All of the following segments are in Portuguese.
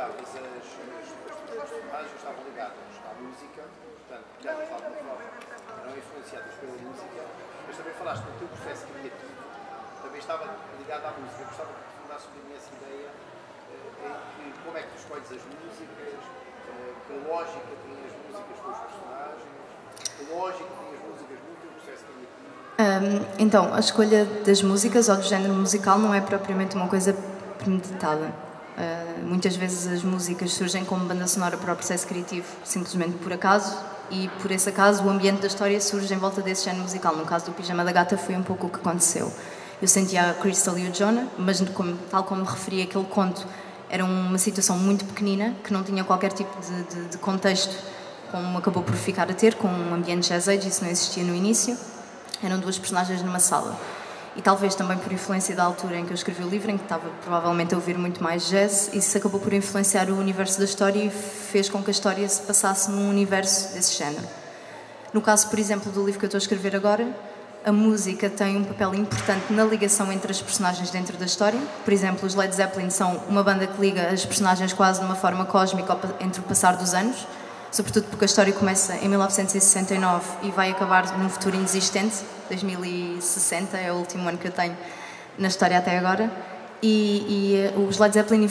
linkavas as personagens estavam ligadas à música, portanto, de alguma forma, eram influenciadas pela música, mas também falaste no teu processo criativo, também estava ligado à música. Eu gostava que te fundasse um bocadinho essa ideia em que como é que tu escolhes as músicas, que lógica têm as músicas com os personagens, que lógica têm as músicas no teu processo criativo. Então, a escolha das músicas ou do género musical não é propriamente uma coisa premeditada. Muitas vezes as músicas surgem como banda sonora para o processo criativo, simplesmente por acaso, e por esse acaso o ambiente da história surge em volta desse género musical. No caso do Pijama da Gata foi um pouco o que aconteceu. Eu sentia a Crystal e o Jonah, mas tal como referi, aquele conto era uma situação muito pequenina, que não tinha qualquer tipo de contexto, como acabou por ficar a ter, com um ambiente jazz age, isso não existia no início. Eram duas personagens numa sala. E talvez também por influência da altura em que eu escrevi o livro, em que estava provavelmente a ouvir muito mais jazz, isso acabou por influenciar o universo da história e fez com que a história se passasse num universo desse género. No caso, por exemplo, do livro que eu estou a escrever agora, a música tem um papel importante na ligação entre as personagens dentro da história. Por exemplo, os Led Zeppelin são uma banda que liga as personagens quase de uma forma cósmica entre o passar dos anos, sobretudo porque a história começa em 1969 e vai acabar num futuro inexistente. 2060 é o último ano que eu tenho na história até agora. E os Led Zeppelin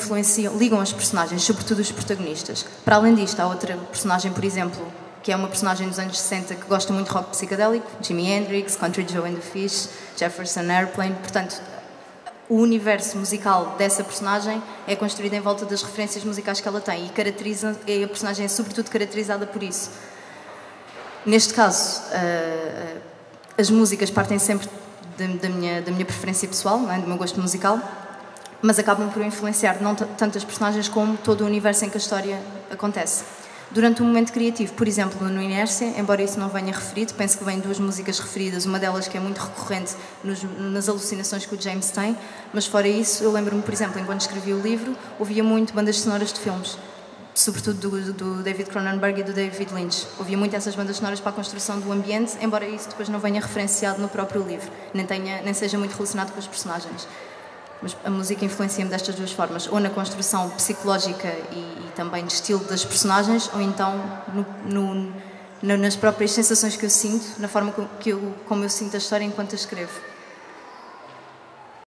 ligam as personagens, sobretudo os protagonistas. Para além disto, há outra personagem, por exemplo, que é uma personagem dos anos 60 que gosta muito de rock psicadélico, Jimi Hendrix, Country Joe and the Fish, Jefferson Airplane. Portanto, o universo musical dessa personagem é construído em volta das referências musicais que ela tem e a personagem é sobretudo caracterizada por isso. Neste caso, as músicas partem sempre da minha preferência pessoal, não é? Do meu gosto musical, mas acabam por influenciar não tanto as personagens como todo o universo em que a história acontece. Durante um momento criativo, por exemplo, no Inércia, embora isso não venha referido, penso que vem duas músicas referidas, uma delas que é muito recorrente nas alucinações que o James tem, mas fora isso, eu lembro-me, por exemplo, enquanto escrevi o livro, ouvia muito bandas sonoras de filmes, sobretudo do David Cronenberg e do David Lynch. Ouvia muito essas bandas sonoras para a construção do ambiente, embora isso depois não venha referenciado no próprio livro, nem seja muito relacionado com os personagens. Mas a música influencia-me destas duas formas, ou na construção psicológica e também de estilo das personagens, ou então nas próprias sensações que eu sinto, na forma como eu sinto a história enquanto a escrevo.